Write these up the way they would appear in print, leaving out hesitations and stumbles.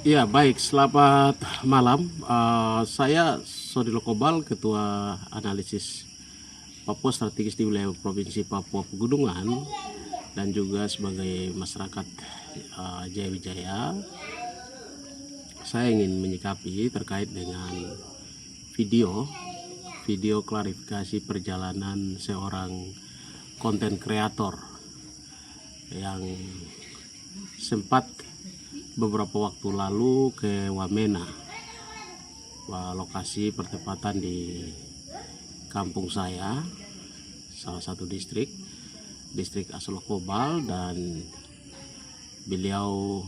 Ya, baik. Selamat malam. Saya Sodilo Kobal, Ketua Analisis Papua Strategis di wilayah Provinsi Papua Pegunungan, dan juga sebagai masyarakat Jaya Wijaya. Saya ingin menyikapi terkait dengan video video klarifikasi perjalanan seorang konten kreator yang sempat beberapa waktu lalu ke Wamena, lokasi pertempatan di kampung saya, salah satu distrik Asolokobal, dan beliau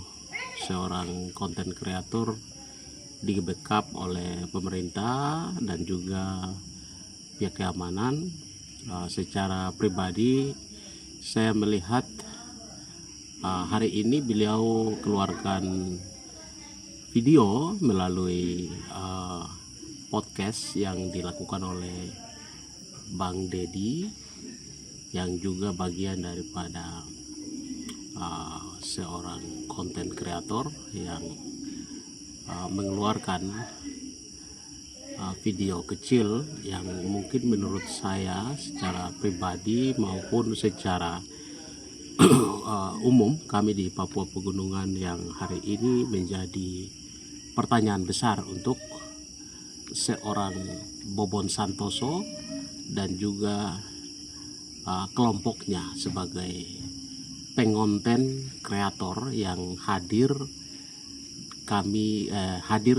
seorang konten kreator di-backup oleh pemerintah dan juga pihak keamanan. Secara pribadi saya melihat hari ini beliau keluarkan video melalui podcast yang dilakukan oleh Bang Dedi, yang juga bagian daripada seorang konten kreator yang mengeluarkan video kecil yang mungkin menurut saya secara pribadi maupun secara umum kami di Papua Pegunungan yang hari ini menjadi pertanyaan besar untuk seorang Bobon Santoso dan juga kelompoknya sebagai pengonten kreator yang hadir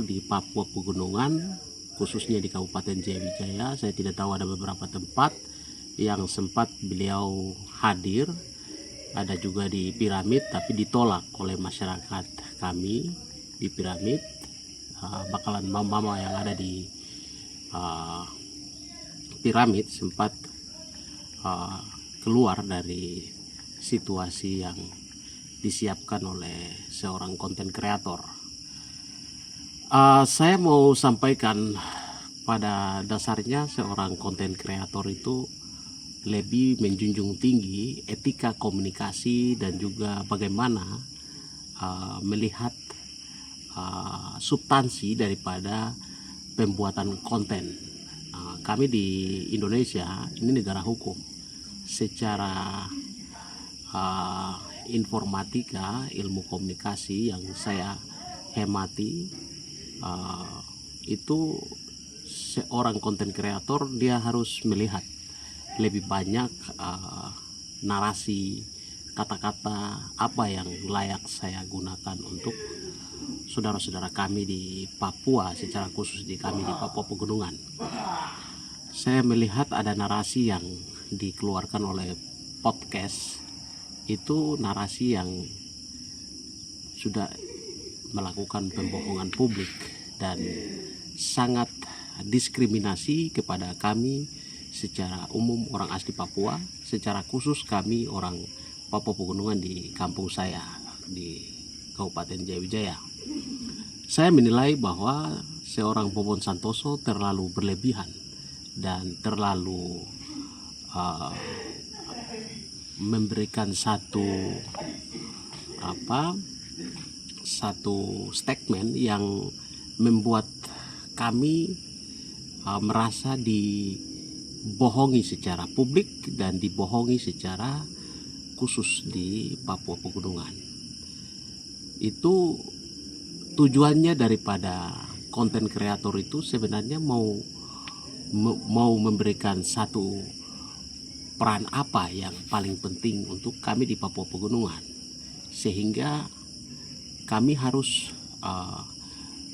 di Papua Pegunungan, khususnya di Kabupaten Jaya Wijaya. Saya tidak tahu, ada beberapa tempat yang sempat beliau hadir, ada juga di Piramid, tapi ditolak oleh masyarakat kami di Piramid. Bakalan mama yang ada di Piramid sempat keluar dari situasi yang disiapkan oleh seorang konten kreator. Saya mau sampaikan, pada dasarnya seorang konten kreator itu lebih menjunjung tinggi etika komunikasi dan juga bagaimana melihat substansi daripada pembuatan konten. Kami di Indonesia ini negara hukum. Secara informatika, ilmu komunikasi yang saya hemati, itu seorang konten kreator dia harus melihat lebih banyak narasi, kata-kata apa yang layak saya gunakan untuk saudara-saudara kami di Papua, secara khusus di kami di Papua Pegunungan. Saya melihat ada narasi yang dikeluarkan oleh podcast, itu narasi yang sudah melakukan pembohongan publik dan sangat diskriminasi kepada kami secara umum orang asli Papua, secara khusus kami orang Papua Pegunungan di kampung saya di Kabupaten Jaya Wijaya. Saya menilai bahwa seorang Bobon Santoso terlalu berlebihan dan terlalu memberikan satu statement yang membuat kami merasa dibohongi secara publik dan dibohongi secara khusus di Papua Pegunungan. Itu tujuannya daripada konten kreator itu sebenarnya mau memberikan satu peran apa yang paling penting untuk kami di Papua Pegunungan, sehingga kami harus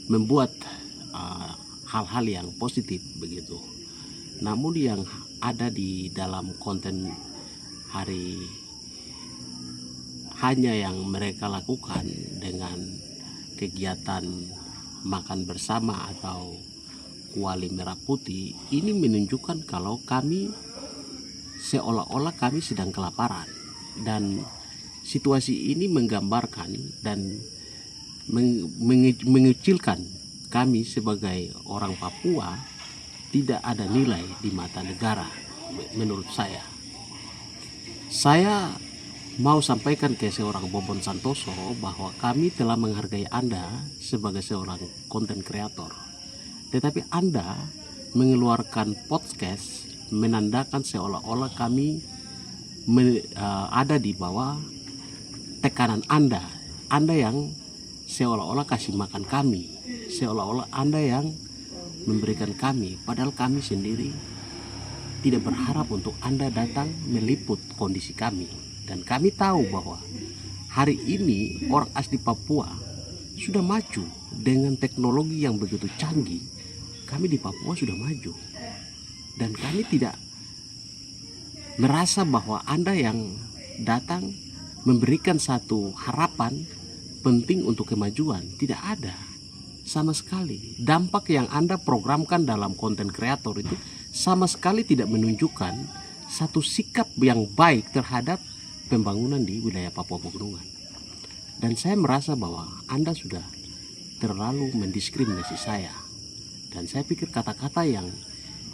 membuat hal-hal yang positif begitu. Namun yang ada di dalam konten hari hanya yang mereka lakukan dengan kegiatan makan bersama atau kuali merah putih, ini menunjukkan kalau kami seolah-olah kami sedang kelaparan, dan situasi ini menggambarkan dan mengecilkan kami sebagai orang Papua tidak ada nilai di mata negara. Menurut saya mau sampaikan ke seorang Bobon Santoso bahwa kami telah menghargai Anda sebagai seorang konten kreator. Tetapi Anda mengeluarkan podcast menandakan seolah-olah kami ada di bawah tekanan Anda. Anda yang seolah-olah kasih makan kami, seolah-olah Anda yang memberikan kami, padahal kami sendiri tidak berharap untuk Anda datang meliput kondisi kami. Dan kami tahu bahwa hari ini orang asli Papua sudah maju dengan teknologi yang begitu canggih. Kami di Papua sudah maju, dan kami tidak merasa bahwa Anda yang datang memberikan satu harapan penting untuk kemajuan. Tidak ada sama sekali. Dampak yang Anda programkan dalam konten kreator itu sama sekali tidak menunjukkan satu sikap yang baik terhadap pembangunan di wilayah Papua Pegunungan. Dan saya merasa bahwa Anda sudah terlalu mendiskriminasi saya. Dan saya pikir kata-kata yang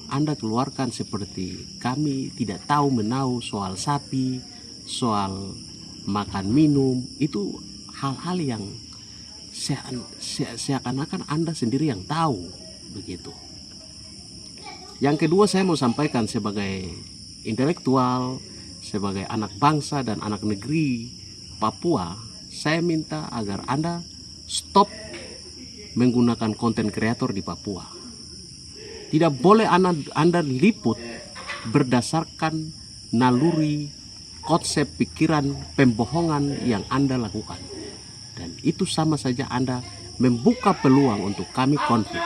Anda keluarkan seperti kami tidak tahu menau soal sapi, soal makan minum, itu hal-hal yang seakan-akan Anda sendiri yang tahu begitu. Yang kedua, saya mau sampaikan sebagai intelektual, sebagai anak bangsa dan anak negeri Papua, saya minta agar Anda stop menggunakan konten kreator di Papua. Tidak boleh Anda liput berdasarkan naluri, konsep, pikiran, pembohongan yang Anda lakukan. Dan itu sama saja Anda membuka peluang untuk kami konflik.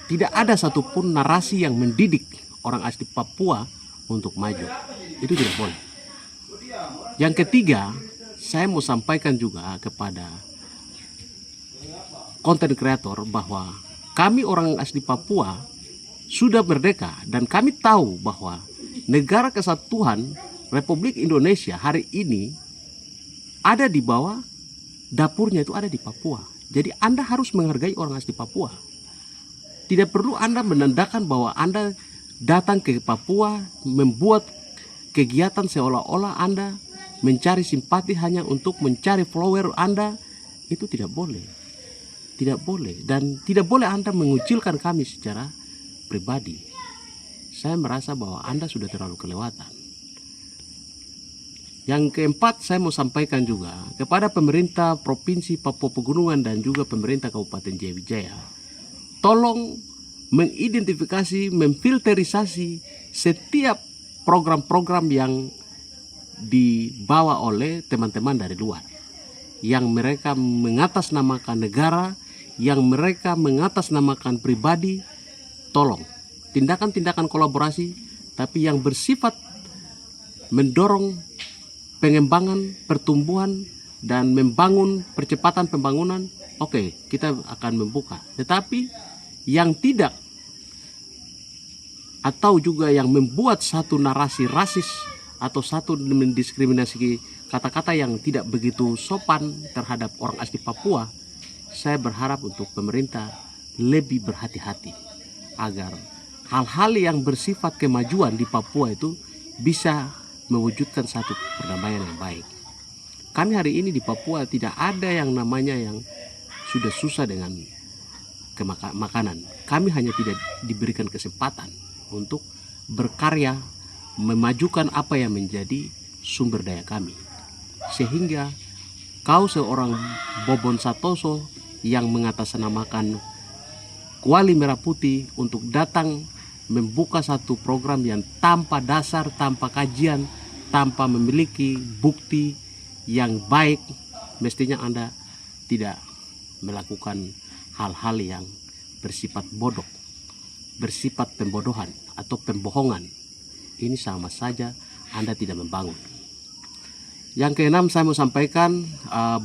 Tidak ada satupun narasi yang mendidik orang asli Papua untuk maju. Itu tidak boleh. Yang ketiga, saya mau sampaikan juga kepada konten kreator bahwa kami orang asli Papua sudah merdeka, dan kami tahu bahwa negara kesatuan Republik Indonesia hari ini ada di bawah dapurnya, itu ada di Papua. Jadi Anda harus menghargai orang asli Papua. Tidak perlu Anda menandakan bahwa Anda datang ke Papua membuat kegiatan seolah-olah Anda mencari simpati hanya untuk mencari follower Anda. Itu tidak boleh. Tidak boleh. Dan tidak boleh Anda mengucilkan kami secara pribadi. Saya merasa bahwa Anda sudah terlalu kelewatan. Yang keempat, saya mau sampaikan juga kepada pemerintah Provinsi Papua Pegunungan dan juga pemerintah Kabupaten Jaya Wijaya. Tolong mengidentifikasi, memfilterisasi setiap program-program yang dibawa oleh teman-teman dari luar, yang mereka mengatasnamakan negara, yang mereka mengatasnamakan pribadi. Tolong, tindakan-tindakan kolaborasi, tapi yang bersifat mendorong pengembangan, pertumbuhan, dan membangun percepatan pembangunan, oke, kita akan membuka. Tetapi yang tidak, atau juga yang membuat satu narasi rasis atau satu mendiskriminasi kata-kata yang tidak begitu sopan terhadap orang asli Papua, saya berharap untuk pemerintah lebih berhati-hati agar hal-hal yang bersifat kemajuan di Papua itu bisa mewujudkan satu perdamaian yang baik. Kami hari ini di Papua tidak ada yang namanya yang sudah susah dengan makanan. Kami hanya tidak diberikan kesempatan untuk berkarya, memajukan apa yang menjadi sumber daya kami. Sehingga kau seorang Bobon Santoso yang mengatasnamakan Kuali Merah Putih untuk datang membuka satu program yang tanpa dasar, tanpa kajian, tanpa memiliki bukti yang baik, mestinya Anda tidak melakukan hal-hal yang bersifat bodoh, bersifat pembodohan atau pembohongan. Ini sama saja Anda tidak membangun. Yang keenam, saya mau sampaikan,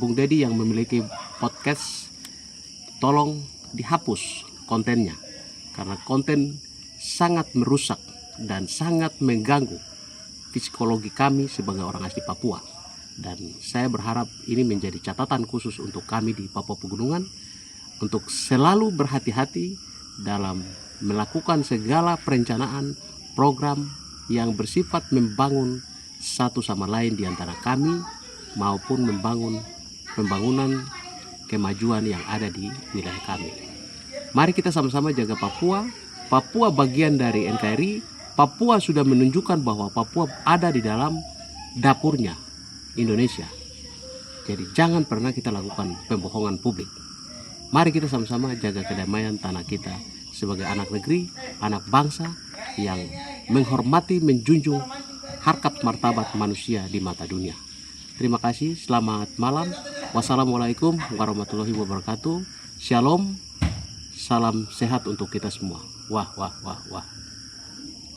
Bung Dedi yang memiliki podcast, tolong dihapus kontennya, karena konten sangat merusak dan sangat mengganggu psikologi kami sebagai orang asli Papua. Dan saya berharap ini menjadi catatan khusus untuk kami di Papua Pegunungan, untuk selalu berhati-hati dalam melakukan segala perencanaan program yang bersifat membangun satu sama lain di antara kami maupun pembangunan kemajuan yang ada di wilayah kami. Mari kita sama-sama jaga Papua. Papua bagian dari NKRI. Papua sudah menunjukkan bahwa Papua ada di dalam dapurnya Indonesia. Jadi jangan pernah kita lakukan pembohongan publik. Mari kita sama-sama jaga kedamaian tanah kita sebagai anak negeri, anak bangsa yang menghormati, menjunjung harkat martabat manusia di mata dunia. Terima kasih, selamat malam. Wassalamualaikum warahmatullahi wabarakatuh. Shalom, salam sehat untuk kita semua. Wah, wah, wah, wah.